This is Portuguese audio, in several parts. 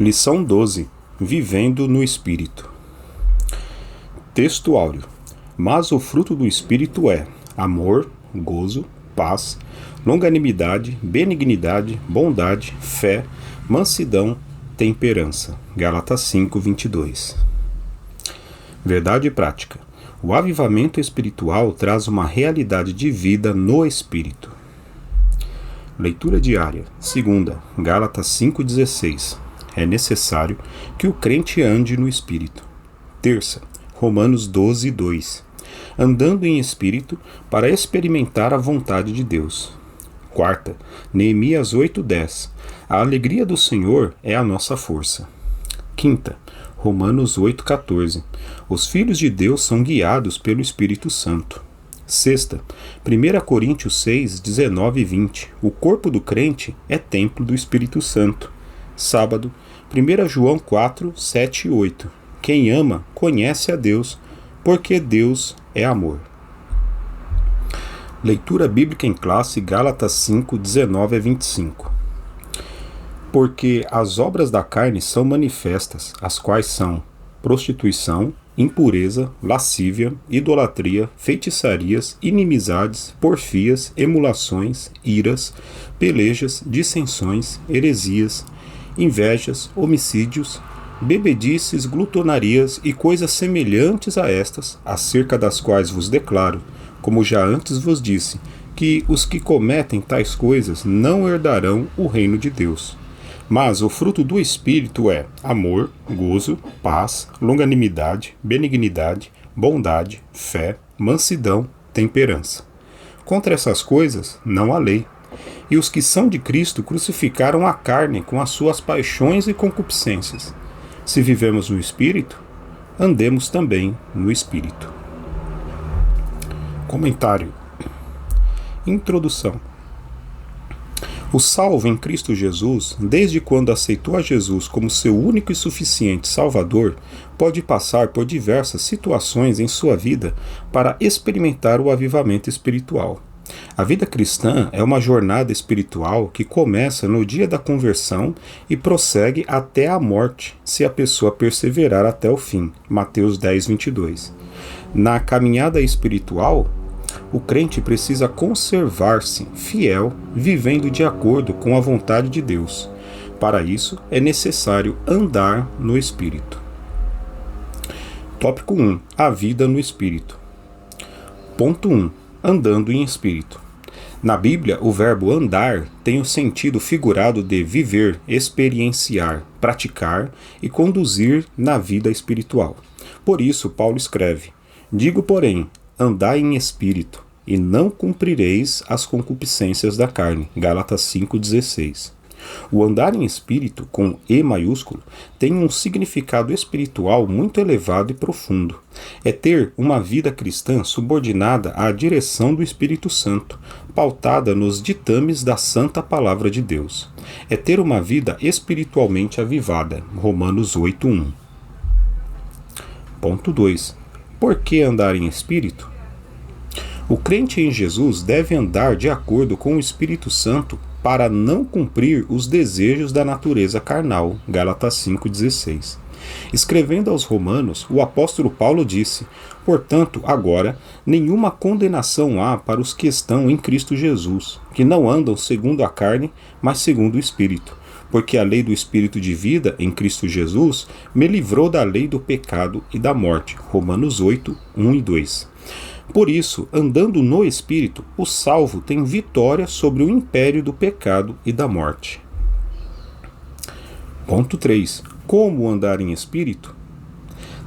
Lição 12. Vivendo no Espírito. Texto áureo. Mas o fruto do Espírito é amor, gozo, paz, longanimidade, benignidade, bondade, fé, mansidão, temperança. Gálatas 5:22. Verdade prática. O avivamento espiritual traz uma realidade de vida no Espírito. Leitura diária. Segunda, Gálatas 5:16. É necessário que o crente ande no Espírito. Terça, Romanos 12:2. Andando em Espírito para experimentar a vontade de Deus. Quarta, Neemias 8:10. A alegria do Senhor é a nossa força. Quinta, Romanos 8:14. Os filhos de Deus são guiados pelo Espírito Santo. Sexta, 1 Coríntios 6:19 e 20. O corpo do crente é templo do Espírito Santo. Sábado, 1 João 4:7 e 8. Quem ama, conhece a Deus, porque Deus é amor. Leitura bíblica em classe, Gálatas 5:19 a 25. Porque as obras da carne são manifestas, as quais são prostituição, impureza, lascívia, idolatria, feitiçarias, inimizades, porfias, emulações, iras, pelejas, dissensões, heresias, invejas, homicídios, bebedices, glutonarias e coisas semelhantes a estas, acerca das quais vos declaro, como já antes vos disse, que os que cometem tais coisas não herdarão o reino de Deus. Mas o fruto do Espírito é amor, gozo, paz, longanimidade, benignidade, bondade, fé, mansidão, temperança. Contra essas coisas não há lei. E os que são de Cristo crucificaram a carne com as suas paixões e concupiscências. Se vivemos no Espírito, andemos também no Espírito. Comentário. Introdução. O salvo em Cristo Jesus, desde quando aceitou a Jesus como seu único e suficiente Salvador, pode passar por diversas situações em sua vida para experimentar o avivamento espiritual. A vida cristã é uma jornada espiritual que começa no dia da conversão e prossegue até a morte, se a pessoa perseverar até o fim. Mateus 10:22. Na caminhada espiritual, o crente precisa conservar-se fiel, vivendo de acordo com a vontade de Deus. Para isso, é necessário andar no Espírito. Tópico 1. A vida no Espírito. Ponto 1. Andando em Espírito. Na Bíblia, o verbo andar tem o sentido figurado de viver, experienciar, praticar e conduzir na vida espiritual. Por isso, Paulo escreve: Digo, porém, andai em Espírito, e não cumprireis as concupiscências da carne. Gálatas 5:16. O andar em Espírito, com E maiúsculo, tem um significado espiritual muito elevado e profundo. É ter uma vida cristã subordinada à direção do Espírito Santo, pautada nos ditames da Santa Palavra de Deus. É ter uma vida espiritualmente avivada. Romanos 8:1. Ponto 2. Por que andar em Espírito? O crente em Jesus deve andar de acordo com o Espírito Santo para não cumprir os desejos da natureza carnal. Gálatas 5:16. Escrevendo aos Romanos, o apóstolo Paulo disse: Portanto, agora, nenhuma condenação há para os que estão em Cristo Jesus, que não andam segundo a carne, mas segundo o Espírito. Porque a lei do Espírito de vida em Cristo Jesus me livrou da lei do pecado e da morte. Romanos 8:1 e 2. Por isso, andando no Espírito, o salvo tem vitória sobre o império do pecado e da morte. Ponto 3. Como andar em Espírito?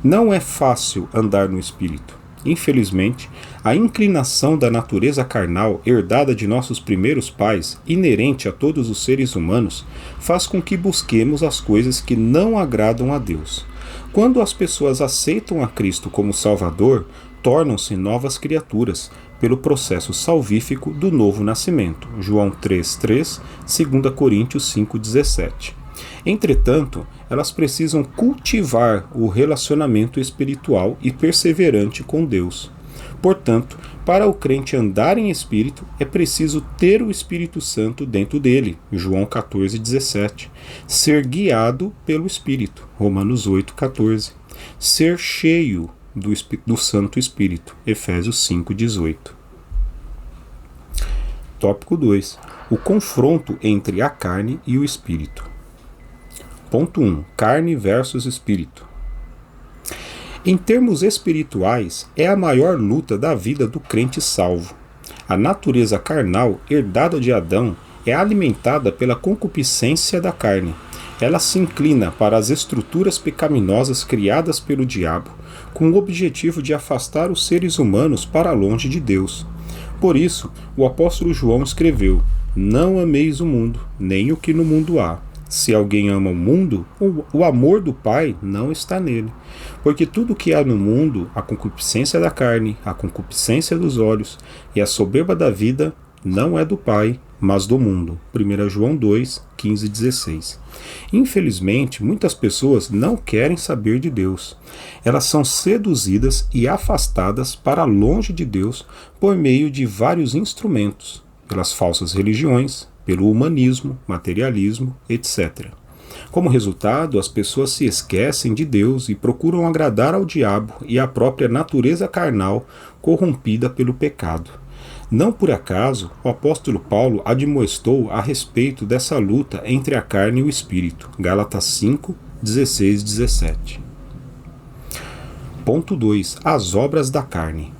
Não é fácil andar no Espírito. Infelizmente, a inclinação da natureza carnal herdada de nossos primeiros pais, inerente a todos os seres humanos, faz com que busquemos as coisas que não agradam a Deus. Quando as pessoas aceitam a Cristo como Salvador, tornam-se novas criaturas, pelo processo salvífico do novo nascimento. João 3:3, 2 Coríntios 5:17. Entretanto, elas precisam cultivar o relacionamento espiritual e perseverante com Deus. Portanto, para o crente andar em espírito, é preciso ter o Espírito Santo dentro dele, João 14,17. Ser guiado pelo Espírito, Romanos 8,14. Ser cheio do Santo Espírito, Efésios 5,18. Tópico 2. O confronto entre a carne e o espírito. Ponto 1. Carne versus espírito. Em termos espirituais, é a maior luta da vida do crente salvo. A natureza carnal, herdada de Adão, é alimentada pela concupiscência da carne. Ela se inclina para as estruturas pecaminosas criadas pelo diabo, com o objetivo de afastar os seres humanos para longe de Deus. Por isso, o apóstolo João escreveu: Não ameis o mundo, nem o que no mundo há. Se alguém ama o mundo, o amor do Pai não está nele. Porque tudo que há no mundo, a concupiscência da carne, a concupiscência dos olhos e a soberba da vida, não é do Pai, mas do mundo. 1 João 2, 15 e 16. Infelizmente, muitas pessoas não querem saber de Deus. Elas são seduzidas e afastadas para longe de Deus por meio de vários instrumentos, pelas falsas religiões, pelo humanismo, materialismo, etc. Como resultado, as pessoas se esquecem de Deus e procuram agradar ao diabo e à própria natureza carnal corrompida pelo pecado. Não por acaso, o apóstolo Paulo admoestou a respeito dessa luta entre a carne e o espírito. Gálatas 5, 16 e 17. Ponto 2. As obras da carne.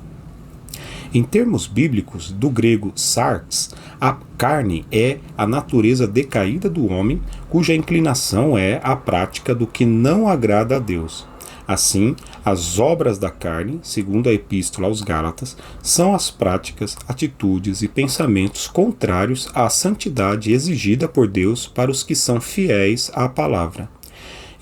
Em termos bíblicos, do grego sarx, a carne é a natureza decaída do homem, cuja inclinação é a prática do que não agrada a Deus. Assim, as obras da carne, segundo a Epístola aos Gálatas, são as práticas, atitudes e pensamentos contrários à santidade exigida por Deus para os que são fiéis à palavra.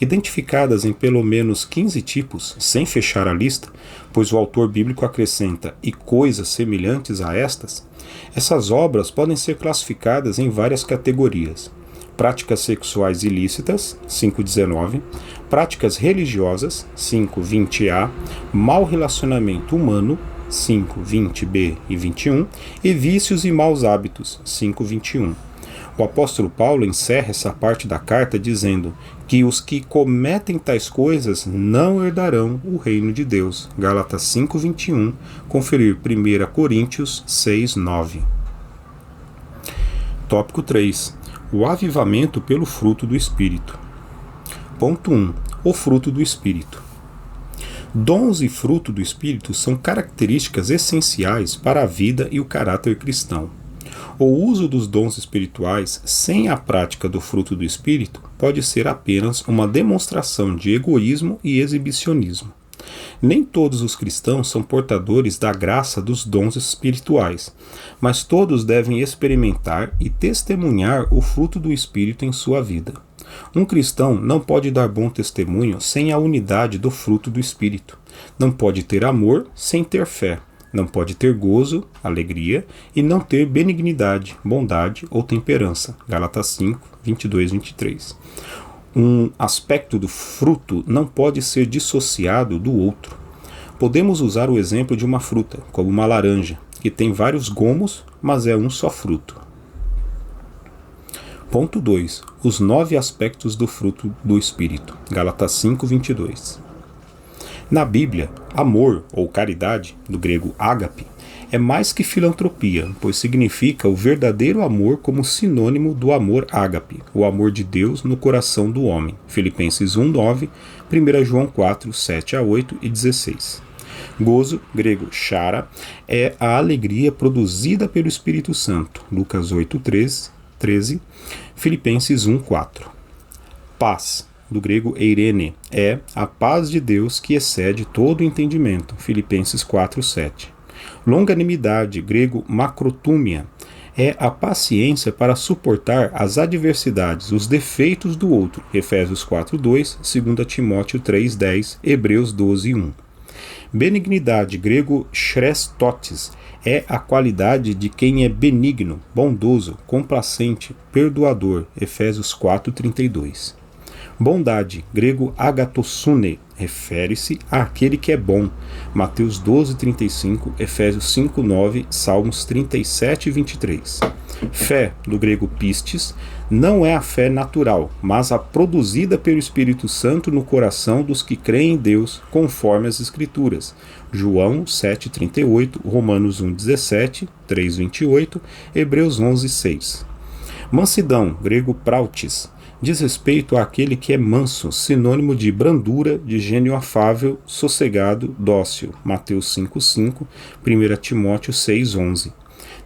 Identificadas em pelo menos 15 tipos, sem fechar a lista, pois o autor bíblico acrescenta "e coisas semelhantes a estas", essas obras podem ser classificadas em várias categorias: práticas sexuais ilícitas, 5.19, práticas religiosas, 5.20a, mau relacionamento humano, 5.20b e 21, e vícios e maus hábitos, 5.21. O apóstolo Paulo encerra essa parte da carta dizendo que os que cometem tais coisas não herdarão o reino de Deus. Gálatas 5:21, conferir 1 Coríntios 6:9. Tópico 3. O avivamento pelo fruto do Espírito. Ponto 1. O fruto do Espírito. Dons e fruto do Espírito são características essenciais para a vida e o caráter cristão. O uso dos dons espirituais sem a prática do fruto do Espírito pode ser apenas uma demonstração de egoísmo e exibicionismo. Nem todos os cristãos são portadores da graça dos dons espirituais, mas todos devem experimentar e testemunhar o fruto do Espírito em sua vida. Um cristão não pode dar bom testemunho sem a unidade do fruto do Espírito. Não pode ter amor sem ter fé. Não pode ter gozo, alegria, e não ter benignidade, bondade ou temperança. Gálatas 5, 22 e 23. Um aspecto do fruto não pode ser dissociado do outro. Podemos usar o exemplo de uma fruta, como uma laranja, que tem vários gomos, mas é um só fruto. Ponto 2. Os 9 aspectos do fruto do Espírito. Gálatas 5, 22. Na Bíblia, amor, ou caridade, do grego ágape, é mais que filantropia, pois significa o verdadeiro amor como sinônimo do amor ágape, o amor de Deus no coração do homem. Filipenses 1:9, 1 João 4, 7 a 8 e 16. Gozo, grego chara, é a alegria produzida pelo Espírito Santo. Lucas 8, 13, Filipenses 1:4. Paz, do grego eirene, é a paz de Deus que excede todo o entendimento. Filipenses 4:7. Longanimidade, grego macrotúmia, é a paciência para suportar as adversidades, os defeitos do outro. Efésios 4:2, 2 Timóteo 3:10, Hebreus 12:1. Benignidade, grego chrestotes, é a qualidade de quem é benigno, bondoso, complacente, perdoador. Efésios 4:32. Bondade, grego agathosune, refere-se àquele que é bom. Mateus 12:35, Efésios 5:9, Salmos 37:23. Fé, do grego pistes, não é a fé natural, mas a produzida pelo Espírito Santo no coração dos que creem em Deus, conforme as Escrituras. João 7:38, Romanos 1:17, 3:28, Hebreus 11:6. Mansidão, grego prautis, diz respeito àquele que é manso, sinônimo de brandura, de gênio afável, sossegado, dócil. Mateus 5:5, 1 Timóteo 6:11.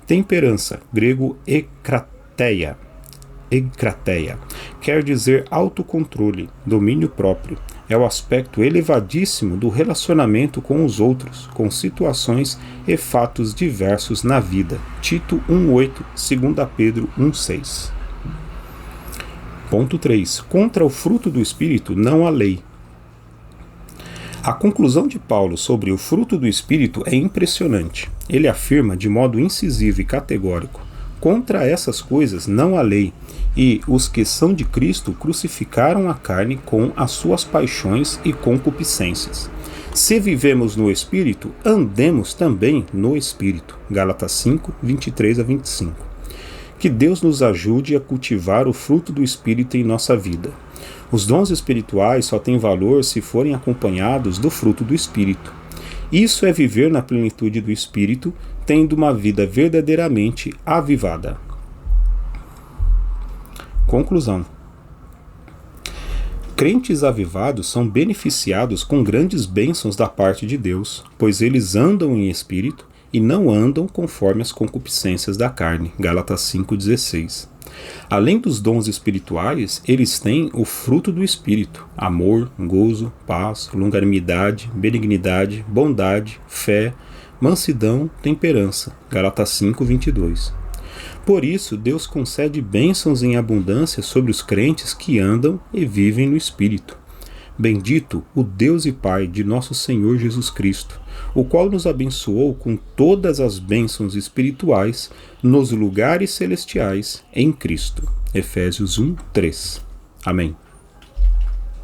Temperança, grego ekrateia, quer dizer autocontrole, domínio próprio. É o aspecto elevadíssimo do relacionamento com os outros, com situações e fatos diversos na vida. Tito 1:8, 2 Pedro 1:6. Ponto 3. Contra o fruto do Espírito não há lei. A conclusão de Paulo sobre o fruto do Espírito é impressionante. Ele afirma de modo incisivo e categórico: contra essas coisas não há lei, e os que são de Cristo crucificaram a carne com as suas paixões e concupiscências. Se vivemos no Espírito, andemos também no Espírito. Gálatas 5, 23-25. Que Deus nos ajude a cultivar o fruto do Espírito em nossa vida. Os dons espirituais só têm valor se forem acompanhados do fruto do Espírito. Isso é viver na plenitude do Espírito, tendo uma vida verdadeiramente avivada. Conclusão. Crentes avivados são beneficiados com grandes bênçãos da parte de Deus, pois eles andam em Espírito e não andam conforme as concupiscências da carne. Gálatas 5:16. Além dos dons espirituais, eles têm o fruto do Espírito: amor, gozo, paz, longanimidade, benignidade, bondade, fé, mansidão, temperança. Gálatas 5:22. Por isso, Deus concede bênçãos em abundância sobre os crentes que andam e vivem no Espírito. Bendito o Deus e Pai de nosso Senhor Jesus Cristo, o qual nos abençoou com todas as bênçãos espirituais nos lugares celestiais em Cristo. Efésios 1:3. Amém.